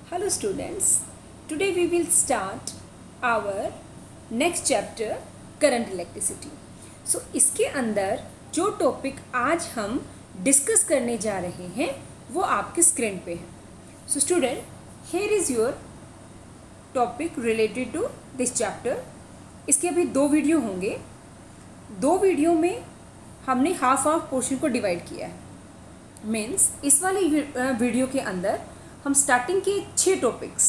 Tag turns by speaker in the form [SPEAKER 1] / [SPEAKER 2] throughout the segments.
[SPEAKER 1] Hello students, today we will start our next chapter current electricity. So इसके अंदर जो topic आज हम डिस्कस करने जा रहे हैं वो आपके स्क्रीन पे है. So student, here is your topic related to this chapter. इसके अभी 2 वीडियो होंगे. 2 वीडियो में हमने हाफ पोर्शन को डिवाइड किया है. मीन्स इस वाले वीडियो के अंदर हम स्टार्टिंग के 6 टॉपिक्स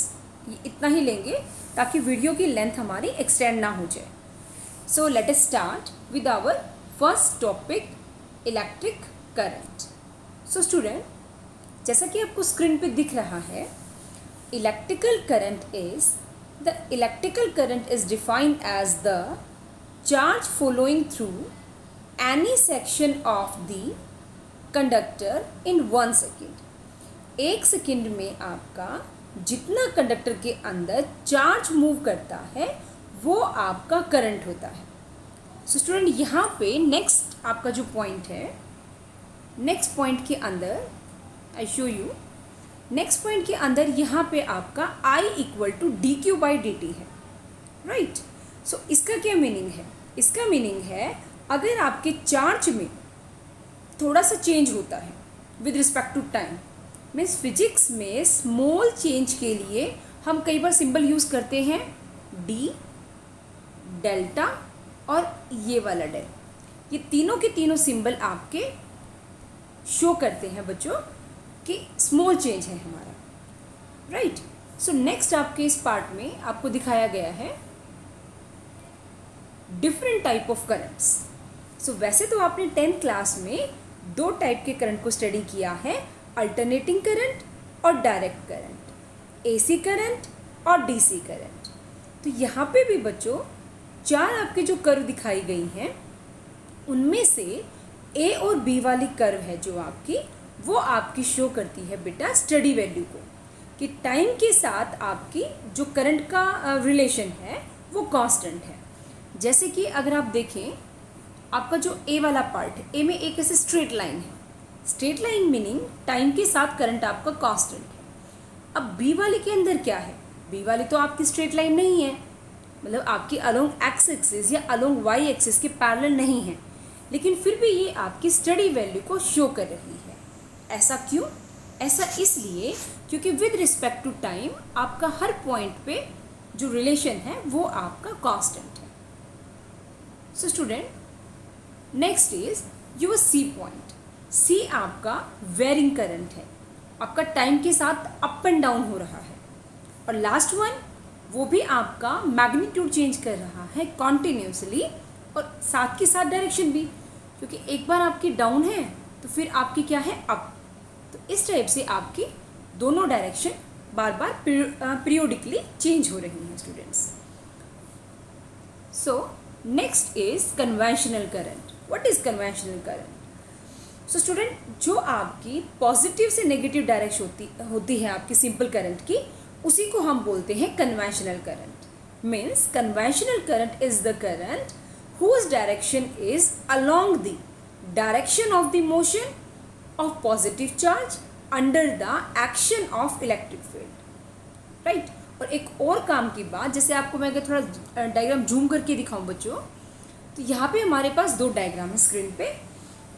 [SPEAKER 1] इतना ही लेंगे ताकि वीडियो की लेंथ हमारी एक्सटेंड ना हो जाए. So let us start with our first topic, electric current. So student, जैसा कि आपको स्क्रीन पे दिख रहा है, electrical current is defined as the charge flowing through any section of the conductor in 1 second. 1 second में आपका जितना कंडक्टर के अंदर चार्ज मूव करता है वो आपका करंट होता है. सो स्टूडेंट, यहाँ पे नेक्स्ट आपका जो पॉइंट है, नेक्स्ट पॉइंट के अंदर I show you, next point के अंदर यहाँ पे आपका I = dq/dt है, राइट. सो इसका क्या मीनिंग है? इसका मीनिंग है अगर आपके चार्ज में थोड़ा सा चेंज होता है with respect to time, means physics में स्मॉल चेंज के लिए हम कई बार सिंबल यूज़ करते हैं डी, डेल्टा और ये वाला डेल. ये तीनों के तीनों सिंबल आपके शो करते हैं बच्चों कि स्मॉल चेंज है हमारा, राइट. सो नेक्स्ट आपके इस पार्ट में आपको दिखाया गया है डिफरेंट टाइप ऑफ करंट्स. सो वैसे तो आपने 10th क्लास में 2 टाइप के करंट को स्टडी किया है, अल्टरनेटिंग करंट और डायरेक्ट करंट, एसी करंट और डीसी करंट. तो यहाँ पे भी बच्चों 4 आपके जो कर्व दिखाई गई हैं उनमें से ए और बी वाली कर्व है जो आपकी, वो आपकी शो करती है बेटा स्टडी वैल्यू को, कि टाइम के साथ आपकी जो करंट का रिलेशन है वो कांस्टेंट है. जैसे कि अगर आप देखें आपका जो ए वाला पार्ट है, ए में एक ऐसे स्ट्रेट लाइन है. स्ट्रेट लाइन मीनिंग टाइम के साथ करंट आपका कांस्टेंट है. अब बी वाले के अंदर क्या है? बी वाले तो आपकी स्ट्रेट लाइन नहीं है, मतलब आपकी अलोंग एक्स एक्सिस या अलोंग वाई एक्सिस के पैरेलल नहीं है, लेकिन फिर भी ये आपकी स्टडी वैल्यू को शो कर रही है. ऐसा क्यों? ऐसा इसलिए क्योंकि विद रिस्पेक्ट टू टाइम आपका हर पॉइंट पे जो रिलेशन है वो आपका कांस्टेंट है. So student, next is your C point. C आपका वेरिंग करंट है, आपका टाइम के साथ अप एंड डाउन हो रहा है. और लास्ट वन, वो भी आपका मैग्नीट्यूड चेंज कर रहा है कॉन्टिन्यूसली और साथ के साथ डायरेक्शन भी, क्योंकि एक बार आपकी डाउन है तो फिर आपकी क्या है, अप. तो इस टाइप से आपकी दोनों डायरेक्शन बार बार पीरियोडिकली चेंज हो रही हैं students. So next is conventional current. What is conventional current? So student, जो आपकी पॉजिटिव से नेगेटिव डायरेक्शन होती है आपकी सिंपल करंट की, उसी को हम बोलते हैं conventional current. Means conventional current is the current whose direction is along the direction of the motion of positive charge under the action of electric field, right. और एक और काम की बात, जैसे आपको मैं अगर थोड़ा डायग्राम जूम करके दिखाऊं बच्चों, तो यहाँ पे हमारे पास 2 डायग्राम है स्क्रीन पे.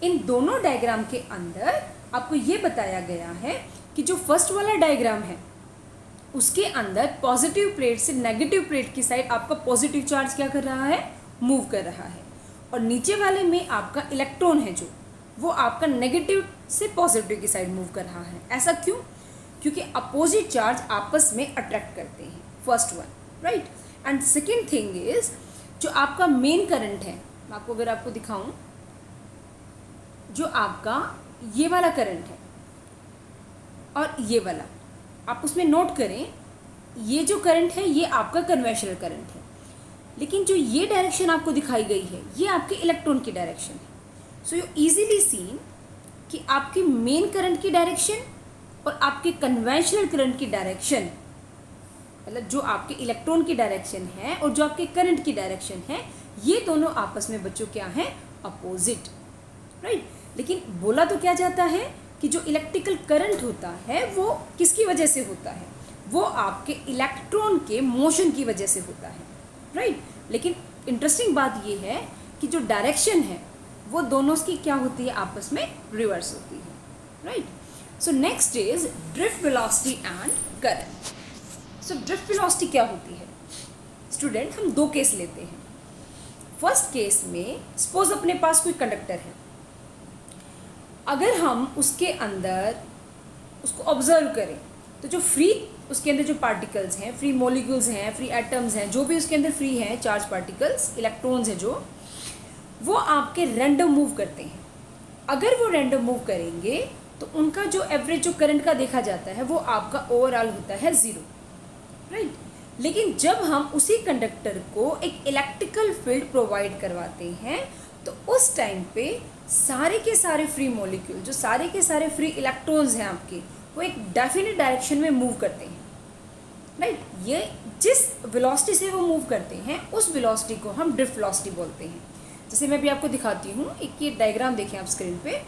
[SPEAKER 1] इन दोनों डायग्राम के अंदर आपको ये बताया गया है कि जो फर्स्ट वाला डायग्राम है उसके अंदर पॉजिटिव प्लेट से नेगेटिव प्लेट की साइड आपका पॉजिटिव चार्ज क्या कर रहा है, मूव कर रहा है. और नीचे वाले में आपका इलेक्ट्रॉन है जो वो आपका नेगेटिव से पॉजिटिव की साइड मूव कर रहा है. ऐसा क्यों? क्योंकि अपोजिट चार्ज आपस में अट्रैक्ट करते हैं, first one, right. And second thing is जो आपका मेन करंट है, मैं आपको अगर आपको दिखाऊं, जो आपका ये वाला करंट है और ये वाला, आप उसमें नोट करें, ये जो करंट है ये आपका कन्वेंशनल करंट है, लेकिन जो ये डायरेक्शन आपको दिखाई गई है ये आपके इलेक्ट्रॉन की डायरेक्शन है. सो यू इजीली सीन कि आपकी मेन करंट की डायरेक्शन और आपके कन्वेंशनल करंट की डायरेक्शन, मतलब जो आपके इलेक्ट्रॉन की डायरेक्शन है और जो आपके करंट की डायरेक्शन है, ये दोनों आपस में बच्चों क्या हैं, अपोजिट, राइट. लेकिन बोला तो क्या जाता है कि जो इलेक्ट्रिकल करंट होता है वो किसकी वजह से होता है, वो आपके इलेक्ट्रॉन के मोशन की वजह से होता है, राइट। लेकिन इंटरेस्टिंग बात ये है कि जो डायरेक्शन है वो दोनों की क्या होती है, आपस में रिवर्स होती है, right. So next is drift velocity and current. So drift velocity क्या होती है स्टूडेंट, हम दो केस लेते हैं। फर्स्ट केस में सपोज अपने पास कोई कंडक्टर है, अगर हम उसके अंदर उसको ऑब्जर्व करें तो जो फ्री उसके अंदर जो पार्टिकल्स हैं, फ्री मॉलिक्यूल्स हैं, फ्री एटम्स हैं, जो भी उसके अंदर फ्री हैं, चार्ज पार्टिकल्स, इलेक्ट्रॉन्स हैं, जो वो आपके रैंडम मूव करते हैं। अगर वो रैंडम मूव करेंगे तो उनका जो एवरेज जो करंट का देखा जाता है वो आपका ओवरऑल होता है 0, राइट। लेकिन जब हम उसी कंडक्टर को एक इलेक्ट्रिकल फील्ड प्रोवाइड करवाते हैं तो उस टाइम पे सारे के सारे फ्री मॉलिक्यूल, जो सारे के सारे फ्री इलेक्ट्रॉन्स हैं आपके, वो एक डेफिनेट डायरेक्शन में मूव करते हैं, राइट। ये जिस वेलोसिटी से वो मूव करते हैं उस वेलोसिटी को हम ड्रिफ्ट वेलोसिटी बोलते हैं। जैसे मैं भी आपको दिखाती हूँ, एक ये डायग्राम देखें आप स्क्रीन पे।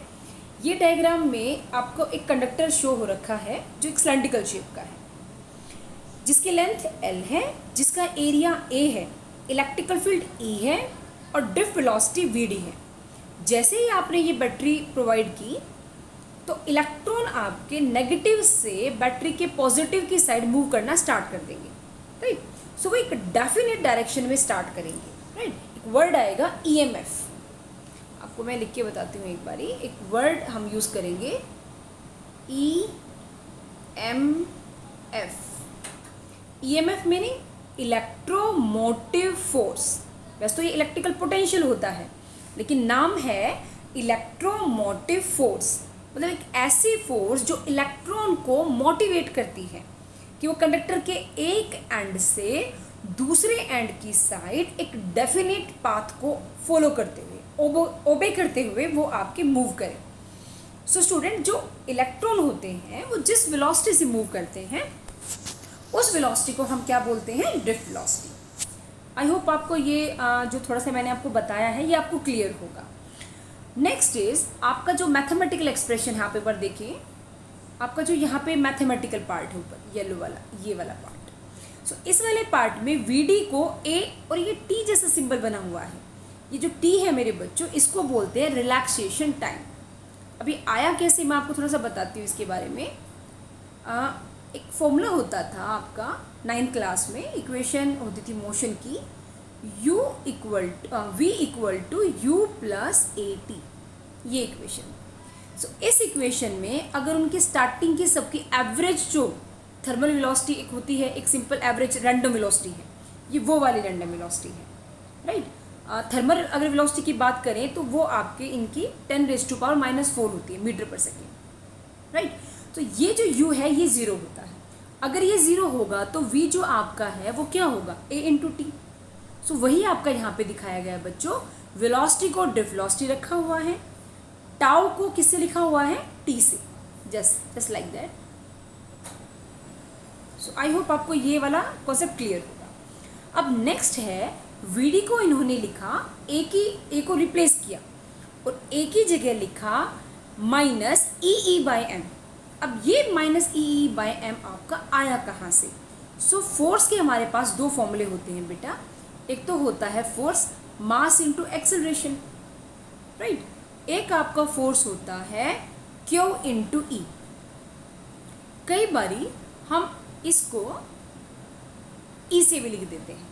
[SPEAKER 1] ये डायग्राम में आपको एक कंडक्टर शो हो रखा है जो एक सिलेंड्रिकल शेप का है, जिसकी लेंथ L है, जिसका एरिया A है, इलेक्ट्रिकल फील्ड E है और ड्रिफ्ट वेलोसिटी VD है। जैसे ही आपने ये बैटरी प्रोवाइड की तो इलेक्ट्रॉन आपके नेगेटिव से बैटरी के पॉजिटिव की साइड मूव करना स्टार्ट कर देंगे, राइट। सो वो एक डेफिनेट डायरेक्शन में स्टार्ट करेंगे, राइट। एक वर्ड आएगा EMF, आपको मैं लिख के बताती हूँ एक बारी। एक वर्ड हम यूज़ करेंगे EMF। EMF meaning electromotive force. वैसे तो ये इलेक्ट्रिकल पोटेंशियल होता है, लेकिन नाम है इलेक्ट्रोमोटिव फोर्स। मतलब एक ऐसी फोर्स जो इलेक्ट्रॉन को मोटिवेट करती है कि वो कंडक्टर के एक एंड से दूसरे एंड की साइड एक डेफिनेट पाथ को फॉलो करते हुए, ओबे करते हुए वो आपके मूव करें। सो स्टूडेंट, जो इलेक्ट्रॉन होते हैं वो जिस वेलोसिटी से मूव करते हैं उस वेलोसिटी को हम क्या बोलते हैं, ड्रिफ्ट वेलोसिटी। आई होप आपको ये जो थोड़ा सा मैंने आपको बताया है ये आपको क्लियर होगा। नेक्स्ट इज आपका जो मैथमेटिकल एक्सप्रेशन है, आप एक बार देखिए, आपका जो यहाँ पे मैथमेटिकल पार्ट है ऊपर येलो वाला, ये वाला पार्ट। सो इस वाले पार्ट में VD को A और ये T जैसा सिंबल बना हुआ है। ये जो T है मेरे बच्चों, इसको बोलते हैं रिलैक्सेशन टाइम। अभी आया कैसे, मैं आपको थोड़ा सा बताती हूँ इसके बारे में। एक फॉर्मूला होता था आपका 9th क्लास में, इक्वेशन होती थी मोशन की, V equal to U plus AT, ये इक्वेशन। सो इस इक्वेशन में अगर उनकी स्टार्टिंग की सबकी एवरेज जो थर्मल वेलोसिटी एक होती है, एक सिंपल एवरेज रैंडम वेलोसिटी है, ये वो वाली रैंडम वेलोसिटी है, राइट। थर्मल अगर वेलोसिटी की बात करें तो वो आपके इनकी 10⁻⁻⁴ होती है मीटर पर सेकेंड, राइट। तो ये जो U है ये 0 होता है। अगर ये 0 होगा तो V जो आपका है वो क्या होगा, A × T। सो वही आपका यहाँ पे दिखाया गया है बच्चों। वेलोसिटी को ड्रिफ्ट वेलोसिटी रखा हुआ है, टाउ को किससे लिखा हुआ है, T से, just like that. So I hope आपको ये वाला कॉन्सेप्ट क्लियर होगा। अब नेक्स्ट है VD को इन्होंने लिखा, A को रिप्लेस किया और A की जगह लिखा -EE/m। अब ये -EE/m आपका आया कहाँ से? सो फोर्स के हमारे पास दो फॉर्मूले होते हैं बेटा। एक तो होता है force mass into acceleration, right. एक आपका फोर्स होता है Q इंटू E। कई बारी हम इसको E से भी लिख देते हैं,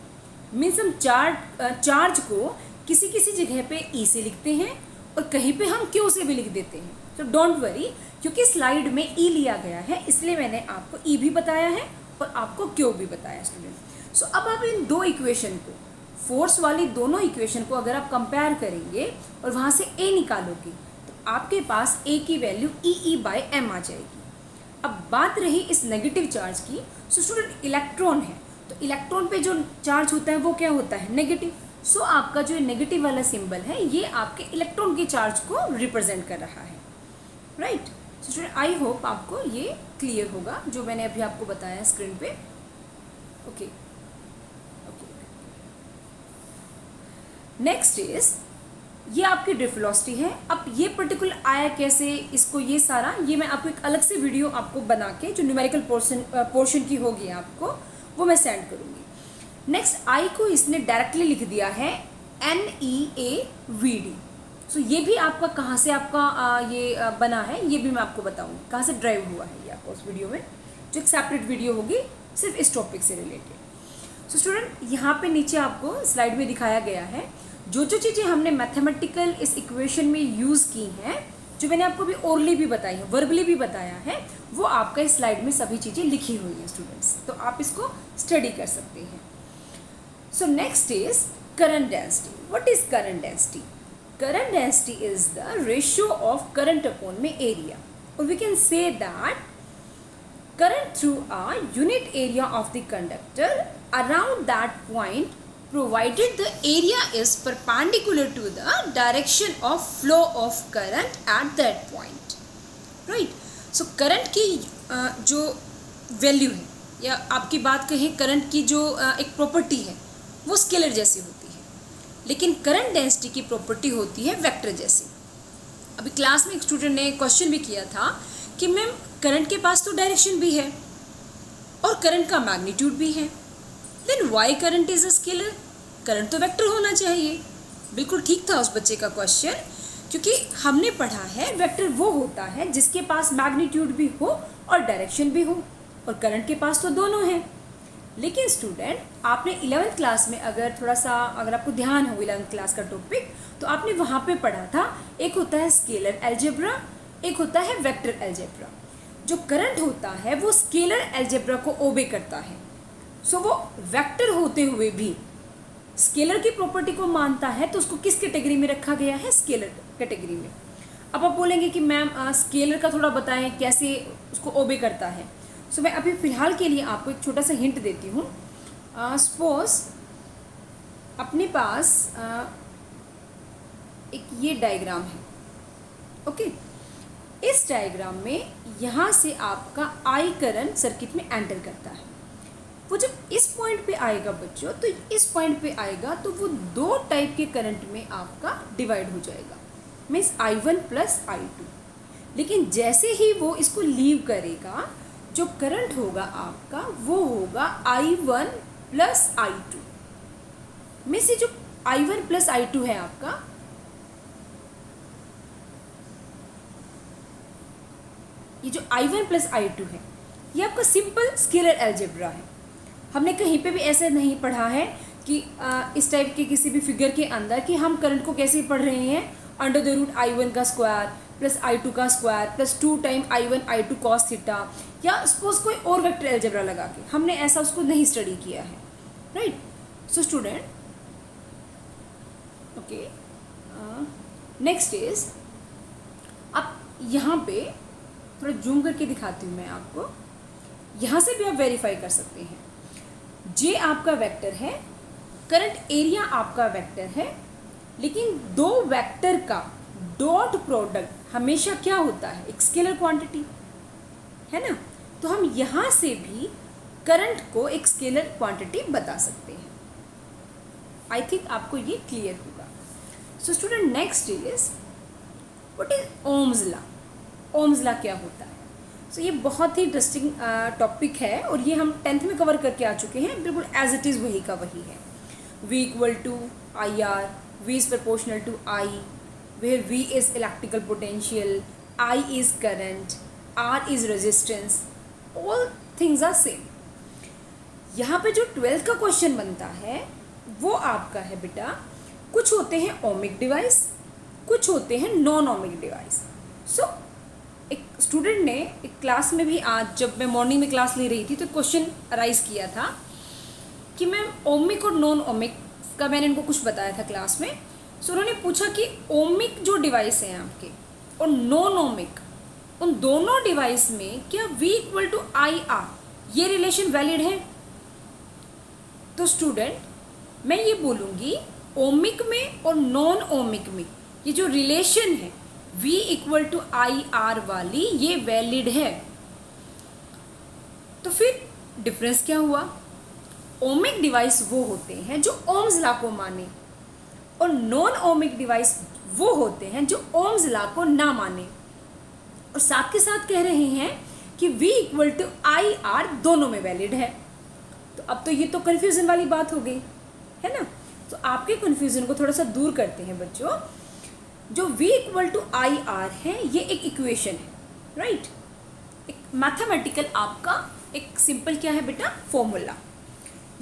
[SPEAKER 1] मीन्स हम चार्ज को किसी किसी जगह पे E से लिखते हैं और कहीं पे हम Q से भी लिख देते हैं। तो डोंट वरी, क्योंकि स्लाइड में E लिया गया है इसलिए मैंने आपको E भी बताया है और आपको Q भी बताया स्टूडेंट। सो अब आप इन दो इक्वेशन को, फोर्स वाली दोनों इक्वेशन को अगर आप कंपेयर करेंगे और वहाँ से A निकालोगे तो आपके पास A की वैल्यू EE/m आ जाएगी। अब बात रही इस नेगेटिव चार्ज की। सो स्टूडेंट, इलेक्ट्रॉन है तो इलेक्ट्रॉन पे जो चार्ज होता है वो क्या होता है, नेगेटिव। सो आपका जो नेगेटिव वाला सिंबल है ये आपके इलेक्ट्रॉन के चार्ज को रिप्रेजेंट कर रहा है, right. So student, I hope आपको ये क्लियर होगा जो मैंने अभी आपको बताया स्क्रीन पे। ओके, नेक्स्ट इज ये आपकी ड्रिफ्ट वेलोसिटी है। अब ये पर्टिकुलर आया कैसे, इसको ये सारा ये मैं आपको एक अलग से वीडियो आपको बना के जो न्यूमेरिकल पोर्शन की होगी आपको वो मैं सेंड करूँगी। नेक्स्ट आई को इसने डायरेक्टली लिख दिया है NEAVD। सो ये भी आपका कहाँ से आपका ये बना है ये भी मैं आपको बताऊँगी कहाँ से ड्राइव हुआ है ये आपको उस वीडियो में, जो एक सेपरेट वीडियो होगी सिर्फ इस टॉपिक से रिलेटेड। सो स्टूडेंट यहाँ पे नीचे आपको स्लाइड में दिखाया गया है जो जो चीज़ें हमने मैथमेटिकल इस इक्वेशन में यूज़ की हैं, जो मैंने आपको भी ओरली भी बताई है, वर्बली भी बताया है, वो आपका इस स्लाइड में सभी चीज़ें लिखी हुई हैं स्टूडेंट्स, तो आप इसको स्टडी कर सकते हैं। So next is current density. What is current density? Current density is the ratio of current upon में एरिया, और we can say that current through a unit area of the conductor around that point provided the area is perpendicular to the direction of flow of current at that point, right? So current की जो value है या आपकी बात कहें current की जो एक प्रॉपर्टी है वो स्केलर जैसी होती है, लेकिन करंट डेंसिटी की प्रॉपर्टी होती है वेक्टर जैसी। अभी क्लास में एक स्टूडेंट ने क्वेश्चन भी किया था कि मैम करंट के पास तो डायरेक्शन भी है और करंट का मैग्नीट्यूड भी है, then why current is a scalar? Current तो वेक्टर होना चाहिए। बिल्कुल ठीक था उस बच्चे का क्वेश्चन, क्योंकि हमने पढ़ा है वेक्टर वो होता है जिसके पास मैग्नीट्यूड भी हो और डायरेक्शन भी हो, और करंट के पास तो दोनों हैं। लेकिन स्टूडेंट आपने 11th क्लास में अगर आपको ध्यान हो 11th क्लास का टॉपिक, तो आपने वहाँ पे पढ़ा था एक होता है स्केलर अलजेब्रा, एक होता है वेक्टर अलजेब्रा। जो करंट होता है वो स्केलर अलजेब्रा को ओबे करता है, सो वो वेक्टर होते हुए भी स्केलर की प्रॉपर्टी को मानता है, तो उसको किस कैटेगरी में रखा गया है? स्केलर कैटेगरी में। अब आप बोलेंगे कि मैम स्केलर का थोड़ा बताएं कैसे उसको ओबे करता है। सो मैं अभी फ़िलहाल के लिए आपको एक छोटा सा हिंट देती हूँ। सपोज अपने पास एक ये डायग्राम है, ओके। इस डायग्राम में यहाँ से आपका आई करंट सर्किट में एंटर करता है। वो जब इस पॉइंट पे आएगा बच्चों, तो इस पॉइंट पे आएगा तो वो दो टाइप के करंट में आपका डिवाइड हो जाएगा, मीन्स I1 प्लस I2। लेकिन जैसे ही वो इसको लीव करेगा, जो करंट होगा आपका वो होगा I1 प्लस I2। मीन्स ये जो I1 प्लस I2 है आपका, ये जो I1 प्लस I2 है ये आपका सिंपल स्केलर अलजेब्रा है। हमने कहीं पे भी ऐसे नहीं पढ़ा है कि इस टाइप के किसी भी फिगर के अंदर कि हम करंट को कैसे पढ़ रहे हैं, अंडर द रूट I1 का स्क्वायर प्लस I2 का square plus 2 time I1 I2 cos theta, या सपोज कोई और वेक्टर अलजेब्रा लगा के। हमने ऐसा उसको नहीं स्टडी किया है, right? So student, okay, next is, अब यहाँ पे थोड़ा जूम करके दिखाती हूँ मैं आपको, यहाँ से भी आप वेरीफाई कर सकते हैं। जे आपका वेक्टर है, करंट एरिया आपका वेक्टर है, लेकिन दो वेक्टर का डॉट प्रोडक्ट हमेशा क्या होता है? एक स्केलर क्वांटिटी है ना। तो हम यहाँ से भी करंट को एक स्केलर क्वांटिटी बता सकते हैं। आई थिंक आपको ये क्लियर होगा। सो student, next is what is Ohm's law. Ohm's law क्या होता है? सो ये बहुत ही इंटरेस्टिंग टॉपिक है, और ये हम 10th में कवर करके आ चुके हैं। बिल्कुल एज इट इज़ वही का वही है। V equal to I R, V is proportional to I, where V is electrical potential, I is current, R is resistance, all things are same. यहाँ पे जो 12th का क्वेश्चन बनता है वो आपका है बेटा, कुछ होते हैं ओमिक डिवाइस, कुछ होते हैं नॉन ओमिक डिवाइस। सो एक स्टूडेंट ने एक क्लास में भी, आज जब मैं मॉर्निंग में क्लास ले रही थी तो क्वेश्चन अराइज किया था कि मैम ओमिक और नॉन ओमिक का मैंने इनको कुछ बताया था क्लास में। सो उन्होंने पूछा कि ओमिक जो डिवाइस हैं आपके और नॉन ओमिक, उन दोनों डिवाइस में क्या V equal to I R ये रिलेशन वैलिड है? तो स्टूडेंट मैं ये बोलूँगी ओमिक में और नॉन ओमिक में ये जो रिलेशन है V equal to I R वाली, ये वैलिड है। तो फिर डिफरेंस क्या हुआ? ओमिक डिवाइस वो होते हैं जो ओम्स लॉ को माने, और नॉन ओमिक डिवाइस वो होते हैं जो ओम्स लॉ को ना माने और साथ के साथ कह रहे हैं कि V equal to I R दोनों में वैलिड है। तो अब तो ये तो कन्फ्यूज़न वाली बात हो गई है ना। तो आपके कन्फ्यूज़न को थोड़ा सा दूर करते हैं बच्चों। जो V equal to I R है ये एक इक्वेशन है, राइट। एक मैथमेटिकल आपका एक सिंपल क्या है बेटा, फॉर्मूला।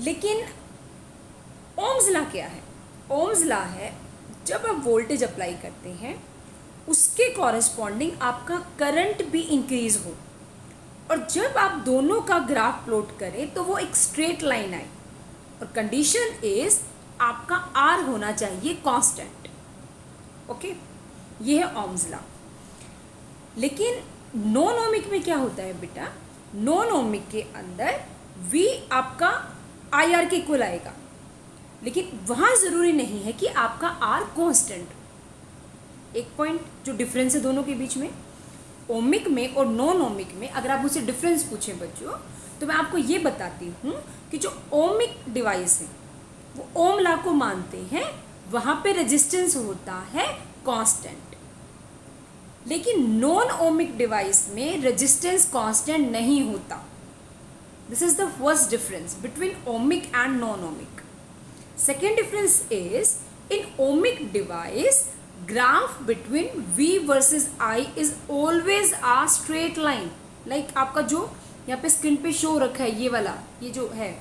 [SPEAKER 1] लेकिन ओम्स लॉ क्या है? ओम्स लॉ है जब आप वोल्टेज अप्लाई करते हैं उसके कॉरेस्पॉन्डिंग आपका करंट भी इंक्रीज हो और जब आप दोनों का ग्राफ प्लॉट करें तो वो एक स्ट्रेट लाइन आए और कंडीशन इज आपका आर होना चाहिए कांस्टेंट। ओके, ये है ओम्स लॉ। लेकिन नॉन ओमिक में क्या होता है बेटा, नॉन ओमिक के अंदर V आपका आई आर के इक्वल आएगा, लेकिन वहाँ ज़रूरी नहीं है कि आपका R कांस्टेंट। एक पॉइंट जो डिफरेंस है दोनों के बीच में, ओमिक में और नॉन ओमिक में, अगर आप मुझसे डिफरेंस पूछें बच्चों तो मैं आपको ये बताती हूँ कि जो ओमिक डिवाइस है वो ओम लॉ को मानते हैं, वहाँ पे रेजिस्टेंस होता है कांस्टेंट। लेकिन नॉन ओमिक डिवाइस में रेजिस्टेंस कांस्टेंट नहीं होता। This is the first difference between ohmic and non ohmic. Second difference is in ohmic device graph between V versus I is always uh straight line. Like आपका जो यहाँ पे screen पे show रखा है ये वाला, ये जो है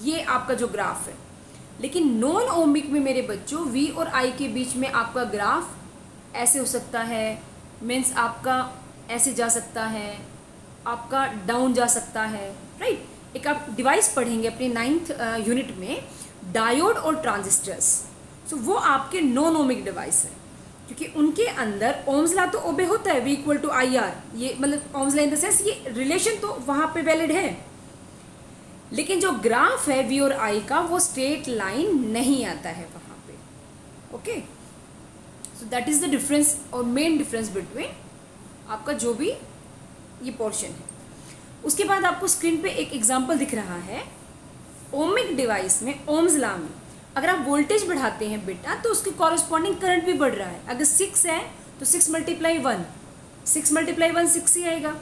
[SPEAKER 1] ये आपका जो ग्राफ है। लेकिन नॉन ओमिक में मेरे बच्चों V और I के बीच में आपका ग्राफ ऐसे हो सकता है, मीन्स आपका ऐसे जा सकता है, आपका डाउन जा सकता है, राइट। एक आप डिवाइस पढ़ेंगे अपने 9th यूनिट में, डायोड और ट्रांजिस्टर्स। सो वो आपके नॉन ओमिक डिवाइस है क्योंकि उनके अंदर ओम्स लॉ तो ओबे होता है, V equal to I R. ये मतलब Ohm's law in the sense ये रिलेशन तो वहाँ पे वैलिड है, लेकिन जो ग्राफ है V और I का वो स्ट्रेट लाइन नहीं आता है वहाँ पे। Okay, so that is the difference और मेन डिफरेंस बिटवीन आपका जो भी ये पोर्शन है। उसके बाद आपको स्क्रीन पे एक एग्जांपल दिख रहा है। ओमिक डिवाइस में ओम्स लॉ में अगर आप वोल्टेज बढ़ाते हैं बेटा तो उसके कॉरेस्पॉन्डिंग करंट भी बढ़ रहा है। अगर 6 है तो 6 मल्टीप्लाई 1, 6 मल्टीप्लाई 1 6 ही आएगा।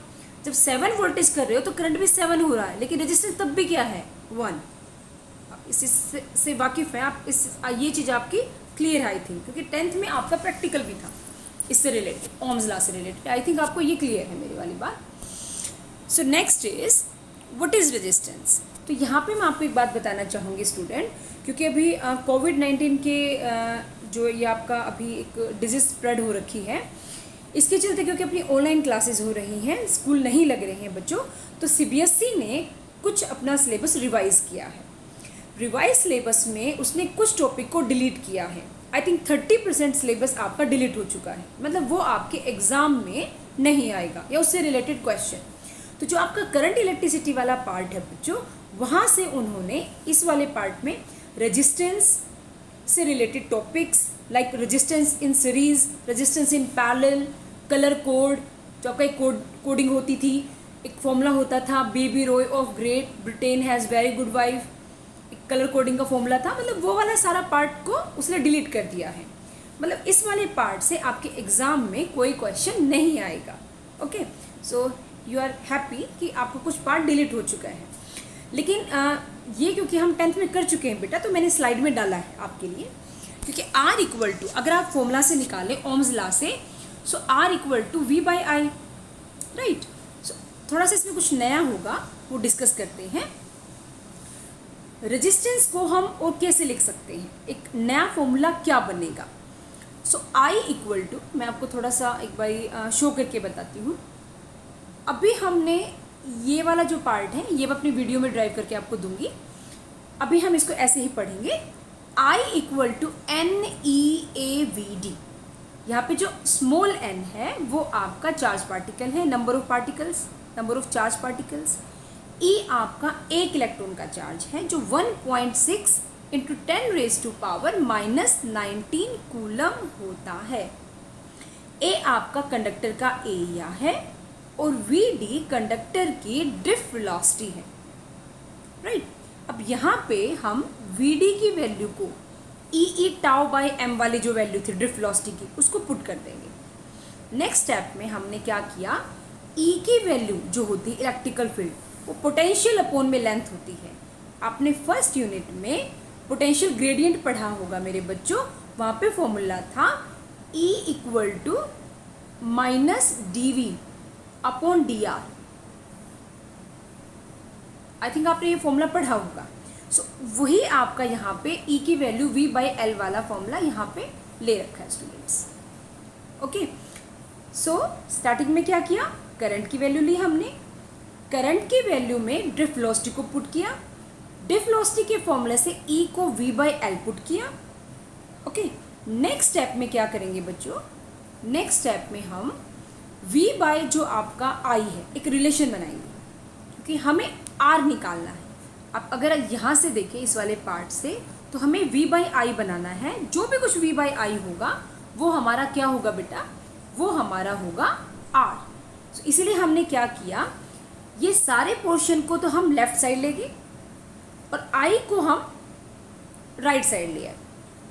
[SPEAKER 1] जब 7 वोल्टेज कर रहे हो तो करंट भी 7 हो रहा है, लेकिन रेजिस्टेंस तब भी क्या है, 1। आप इसी से वाकिफ़ हैं आप, ये चीज़ आपकी क्लियर है आई थिंक, क्योंकि 10th में आपका प्रैक्टिकल भी था इससे रिलेटेड, ओम्स लॉ से रिलेटेड। आई थिंक आपको ये क्लियर है मेरी वाली बात। सो next is what is resistance. तो यहाँ पे मैं आपको एक बात बताना चाहूँगी स्टूडेंट, क्योंकि अभी कोविड-19 के जो ये आपका अभी एक डिजीज़ स्प्रेड हो रखी है, इसके चलते क्योंकि अपनी ऑनलाइन क्लासेस हो रही हैं, स्कूल नहीं लग रहे हैं बच्चों, तो CBSE ने कुछ अपना सिलेबस रिवाइज़ किया है। रिवाइज सिलेबस में उसने कुछ टॉपिक को डिलीट किया है। आई थिंक 30% सिलेबस आपका डिलीट हो चुका है, मतलब वो आपके एग्ज़ाम में नहीं आएगा या उससे रिलेटेड क्वेश्चन। तो जो आपका करंट इलेक्ट्रिसिटी वाला पार्ट है बच्चों, वहाँ से उन्होंने इस वाले पार्ट में रेजिस्टेंस से related topics like resistance in series, resistance in parallel, colour code, जो आपका एक कोडिंग होती थी, एक फॉर्मूला होता था baby Roy of great Britain has very good wife, एक कलर कोडिंग का फॉर्मूला था, मतलब वो वाला सारा पार्ट को उसने डिलीट कर दिया है। मतलब इस वाले पार्ट से आपके एग्ज़ाम में कोई क्वेश्चन नहीं आएगा। Okay, so you are happy कि आपको कुछ पार्ट डिलीट हो चुका है। लेकिन ये क्योंकि हम 10th में कर चुके हैं बेटा, तो मैंने स्लाइड में डाला है आपके लिए, क्योंकि R इक्वल टू अगर आप फॉर्मूला से निकालें ओम्स लॉ से, so R equal to V by I, right. So थोड़ा सा इसमें कुछ नया होगा वो डिस्कस करते हैं। रेजिस्टेंस को हम और कैसे लिख सकते हैं, एक नया फॉर्मूला क्या बनेगा। सो I इक्वल टू, मैं आपको थोड़ा सा एक बार शो करके बताती हूँ। अभी हमने ये वाला जो पार्ट है ये मैं अपनी वीडियो में ड्राइव करके आपको दूंगी, अभी हम इसको ऐसे ही पढ़ेंगे। I इक्वल टू NEAVD, यहाँ पे जो स्मॉल n है वो आपका चार्ज पार्टिकल है, number of particles, number of charge particles. E आपका एक इलेक्ट्रॉन का चार्ज है जो 1.6 इंटू 10⁻⁻19 कूलम होता है। A आपका कंडक्टर का एरिया है और VD कंडक्टर की ड्रिफ्ट वेलोसिटी है, राइट। अब यहाँ पे हम VD की वैल्यू को ई टाउ बाई एम वाली जो वैल्यू थी ड्रिफ्ट वेलोसिटी की, उसको पुट कर देंगे। नेक्स्ट स्टेप में हमने क्या किया, ई की वैल्यू जो होती है इलेक्ट्रिकल फील्ड, वो पोटेंशियल अपॉन में लेंथ होती है। आपने फर्स्ट यूनिट में पोटेंशियल ग्रेडियंट पढ़ा होगा मेरे बच्चों, वहाँ पे फॉर्मूला था E equal to minus D V upon D R. I think आपने ये फॉर्मूला पढ़ा होगा। सो वही आपका यहाँ पे E की वैल्यू V बाई एल वाला फॉर्मूला यहाँ पे ले रखा है स्टूडेंट्स। ओके, सो स्टार्टिंग में क्या किया, करंट की वैल्यू ली हमने, करंट की वैल्यू में ड्रिफ्ट वेलोसिटी को पुट किया, ड्रिफ्ट वेलोसिटी के फॉर्मूले से E को V बाई एल पुट किया। ओके, नेक्स्ट स्टेप में क्या करेंगे बच्चों, नेक्स्ट स्टेप में हम V बाई जो आपका I है एक रिलेशन बनाएंगे, क्योंकि हमें R निकालना है। अब अगर यहाँ से देखें इस वाले पार्ट से, तो हमें V बाई I बनाना है। जो भी कुछ V बाई I होगा वो हमारा क्या होगा बेटा, वो हमारा होगा R। तो इसीलिए हमने क्या किया, ये सारे पोर्शन को तो हम लेफ्ट साइड लेंगे और I को हम राइट साइड लिया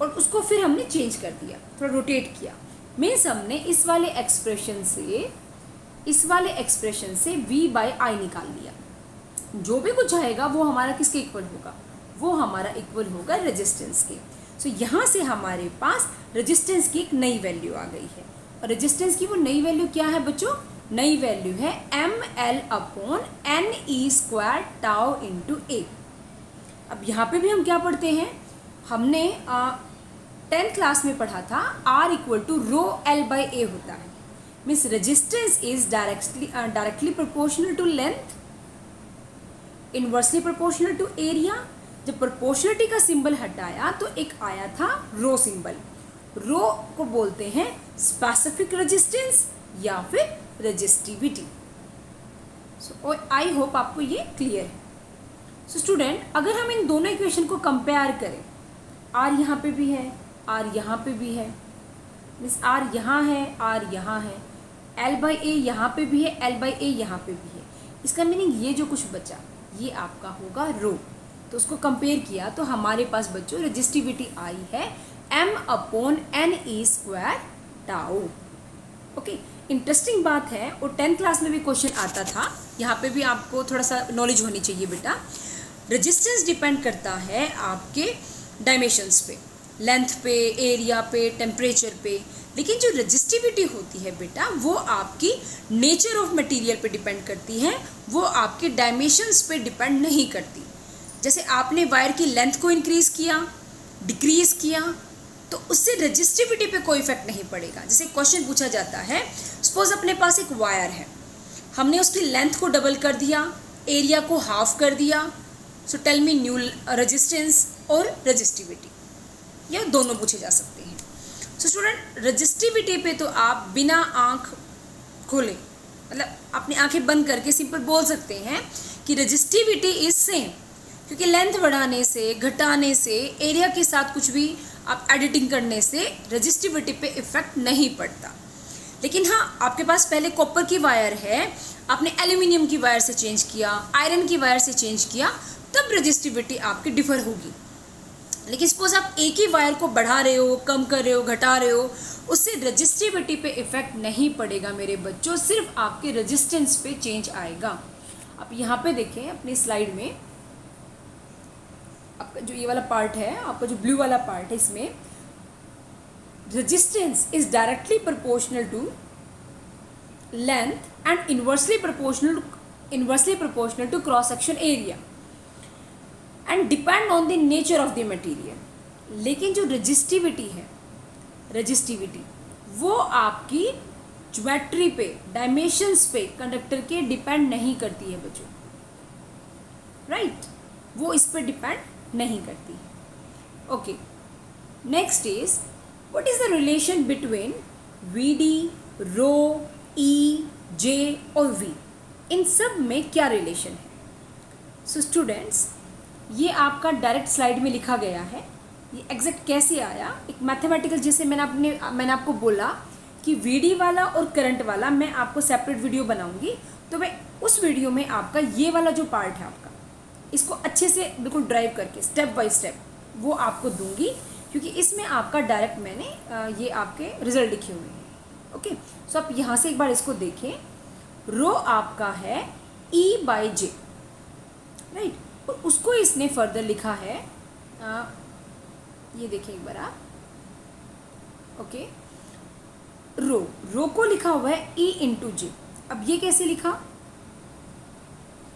[SPEAKER 1] और उसको फिर हमने चेंज कर दिया, थोड़ा रोटेट किया। मीन्स हमने इस वाले एक्सप्रेशन से V बाई I निकाल लिया। जो भी कुछ आएगा वो हमारा किसके इक्वल होगा, वो हमारा इक्वल होगा रेजिस्टेंस के। सो यहाँ से हमारे पास रेजिस्टेंस की एक नई वैल्यू आ गई है। और रेजिस्टेंस की वो नई वैल्यू क्या है बच्चों, नई वैल्यू है ML upon NE square tau into A। अब यहाँ पे भी हम क्या पढ़ते हैं, हमने 10th क्लास में पढ़ा था R equal to rho L by A होता है। Means resistance is directly proportional to length, inversely proportional to area. जब प्रोपोर्शनलिटी का सिंबल हटाया तो एक आया था रो सिंबल। रो को बोलते हैं स्पेसिफिक रेजिस्टेंस या फिर रेजिस्टिविटी। सो आई होप आपको ये क्लियर है। सो स्टूडेंट, अगर हम इन दोनों इक्वेशन को कंपेयर करें, R यहाँ पे भी है, R यहाँ पे भी है, मीन्स R यहाँ है, R यहाँ है, L बाई A यहाँ पे भी है, L बाई A यहाँ पे भी है। इसका मीनिंग ये जो कुछ बचा ये आपका होगा रो। तो उसको कंपेयर किया तो हमारे पास बच्चों रेजिस्टिविटी आई है M upon NE square tau. Okay, interesting बात है, और 10th क्लास में भी क्वेश्चन आता था, यहाँ पे भी आपको थोड़ा सा नॉलेज होनी चाहिए बेटा। रेजिस्टेंस डिपेंड करता है आपके डायमेंशंस पे, लेंथ पे, एरिया पे, टेम्परेचर पे, लेकिन जो रेजिस्टिविटी होती है बेटा वो आपकी नेचर ऑफ मटेरियल पे डिपेंड करती है, वो आपके डायमेंशंस पे डिपेंड नहीं करती। जैसे आपने वायर की लेंथ को इंक्रीज किया, डिक्रीज किया, तो उससे रेजिस्टिविटी पे कोई इफेक्ट नहीं पड़ेगा। जैसे क्वेश्चन पूछा जाता है, सपोज अपने पास एक वायर है, हमने उसकी लेंथ को डबल कर दिया, एरिया को हाफ कर दिया, so tell me new resistance और रेजिस्टिविटी, या दोनों पूछे जा सकते हैं। सो स्टूडेंट, रेजिस्टिविटी पे तो आप बिना आँख खोले, मतलब अपनी आंखें बंद करके सिंपल बोल सकते हैं कि रेजिस्टिविटी इज सेम, क्योंकि लेंथ बढ़ाने से, घटाने से, एरिया के साथ कुछ भी आप एडिटिंग करने से रेजिस्टिविटी पे इफेक्ट नहीं पड़ता। लेकिन हाँ, आपके पास पहले कॉपर की वायर है, आपने एल्यूमिनियम की वायर से चेंज किया, आयरन की वायर से चेंज किया, तब रेजिस्टिविटी आपकी डिफर होगी। लेकिन सपोज आप एक ही वायर को बढ़ा रहे हो, कम कर रहे हो, घटा रहे हो, उससे रेजिस्टिविटी पे इफेक्ट नहीं पड़ेगा मेरे बच्चों, सिर्फ आपके रेजिस्टेंस पे चेंज आएगा। आप यहाँ पे देखें अपनी स्लाइड में, आपका जो ये वाला पार्ट है, आपका जो ब्लू वाला पार्ट है, इसमें resistance is directly proportional to length and inversely proportional to cross section area and depend on the nature of the material. लेकिन जो रेजिस्टिविटी है, रेजिस्टिविटी वो आपकी ज्योमेट्री पे, डायमेंशंस पे, कंडक्टर के डिपेंड नहीं करती है बच्चों, राइट, वो इस पर डिपेंड नहीं करती। Okay, next is what is the relation between VD, rho, E, J और V, इन सब में क्या रिलेशन है? सो स्टूडेंट्स, ये आपका डायरेक्ट स्लाइड में लिखा गया है। ये एग्जैक्ट कैसे आया, एक मैथमेटिकल, जैसे मैंने आपको बोला कि VD वाला और करंट वाला मैं आपको सेपरेट वीडियो बनाऊंगी, तो मैं उस वीडियो में आपका ये वाला जो पार्ट है आपका, इसको अच्छे से बिल्कुल ड्राइव करके स्टेप बाय स्टेप वो आपको दूंगी क्योंकि इसमें आपका डायरेक्ट मैंने ये आपके रिजल्ट लिखे हुए हैं. ओके, सो आप यहाँ से एक बार इसको देखें. रो आपका है E/J, राइट. और उसको इसने फर्दर लिखा है, ये देखें एक बार आप. ओके, रो को लिखा हुआ है E/J. अब ये कैसे लिखा?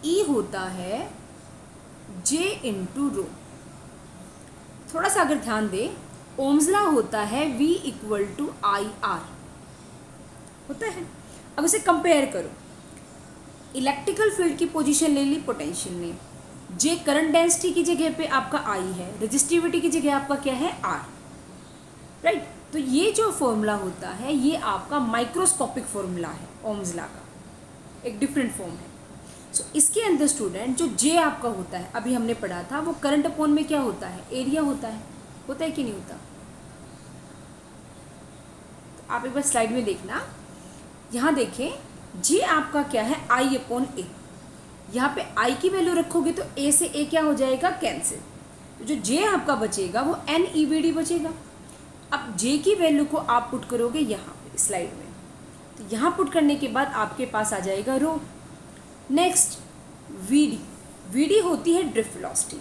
[SPEAKER 1] E होता है J इंटू रो. थोड़ा सा अगर ध्यान दें, ओम्स लॉ होता है V = IR होता है. अब इसे कंपेयर करो. इलेक्ट्रिकल फील्ड की पोजीशन ले ली पोटेंशियल ने. J करंट डेंसिटी की जगह पे आपका I है, रेजिस्टिविटी की जगह आपका क्या है? R, right. तो ये जो फॉर्मूला होता है ये आपका माइक्रोस्कोपिक फॉर्मूला है ओम्स लॉ का, एक डिफरेंट फॉर्म है. सो इसके अंदर स्टूडेंट जो J आपका होता है, अभी हमने पढ़ा था, वो करंट अपॉन में क्या होता है? एरिया होता है कि नहीं होता? तो आप एक बार स्लाइड में देखना, यहाँ देखें J आपका क्या है? I/A. यहाँ पे I की वैल्यू रखोगे तो A से A क्या हो जाएगा? कैंसिल. तो जो J आपका बचेगा वो NEVD बचेगा. अब J की वैल्यू को आप पुट करोगे यहाँ पे स्लाइड में, तो यहाँ पुट करने के बाद आपके पास आ जाएगा रो. नेक्स्ट VD होती है ड्रिफ्ट वेलोसिटी.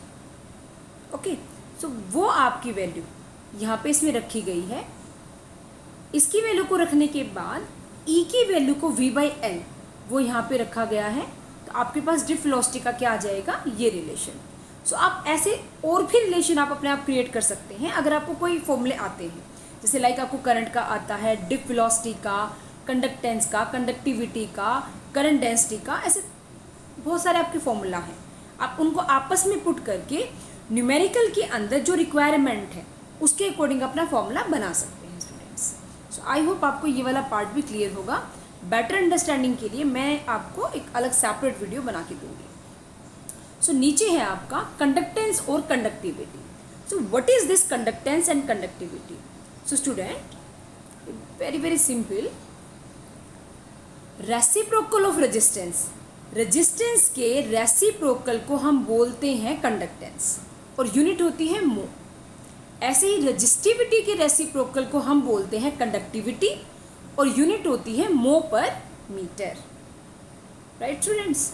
[SPEAKER 1] ओके, सो वो आपकी वैल्यू यहाँ पे इसमें रखी गई है. इसकी वैल्यू को रखने के बाद E की वैल्यू को V/L वो यहाँ पे रखा गया है. तो आपके पास ड्रिफ्ट वेलोसिटी का क्या आ जाएगा? ये रिलेशन. सो आप ऐसे और भी रिलेशन आप अपने आप क्रिएट कर सकते हैं अगर आपको कोई फॉर्मूले आते हैं. जैसे लाइक आपको करंट का आता है, ड्रिफ्ट वेलोसिटी का, कंडक्टेंस का, कंडक्टिविटी का, करंट डेंसिटी का, ऐसे बहुत सारे आपके फॉर्मूला हैं. आप उनको आपस में पुट करके न्यूमेरिकल के अंदर जो रिक्वायरमेंट है उसके अकॉर्डिंग अपना फॉर्मूला बना सकते हैं स्टूडेंट्स. सो आई होप आपको ये वाला पार्ट भी क्लियर होगा. बेटर अंडरस्टैंडिंग के लिए मैं आपको एक अलग सेपरेट वीडियो बना के दूंगी. सो नीचे है आपका कंडक्टेंस और conductivity. So what is this conductance and conductivity? So student, very very simple. Reciprocal of resistance, resistance के रेसिप्रोकल को हम बोलते हैं कंडक्टेंस और यूनिट होती है मो. ऐसे ही रेजिस्टिविटी के रेसिप्रोकल को हम बोलते हैं कंडक्टिविटी और यूनिट होती है मो पर मीटर. Right students?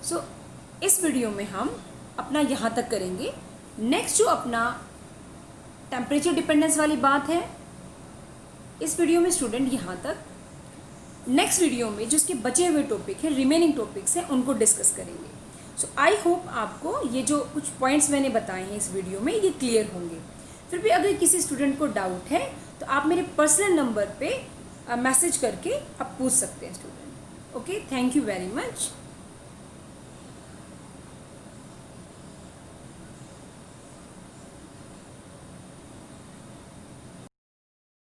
[SPEAKER 1] सो इस वीडियो में हम अपना यहाँ तक करेंगे. नेक्स्ट जो अपना टेम्परेचर डिपेंडेंस वाली बात है, इस वीडियो में स्टूडेंट यहाँ तक. नेक्स्ट वीडियो में जो इसके बचे हुए टॉपिक हैं, रिमेनिंग टॉपिक्स हैं, उनको डिस्कस करेंगे. सो आई होप आपको ये जो कुछ पॉइंट्स मैंने बताए हैं इस वीडियो में ये क्लियर होंगे. फिर भी अगर किसी स्टूडेंट को डाउट है तो आप मेरे पर्सनल नंबर पे मैसेज करके आप पूछ सकते हैं student. Okay, thank you very much.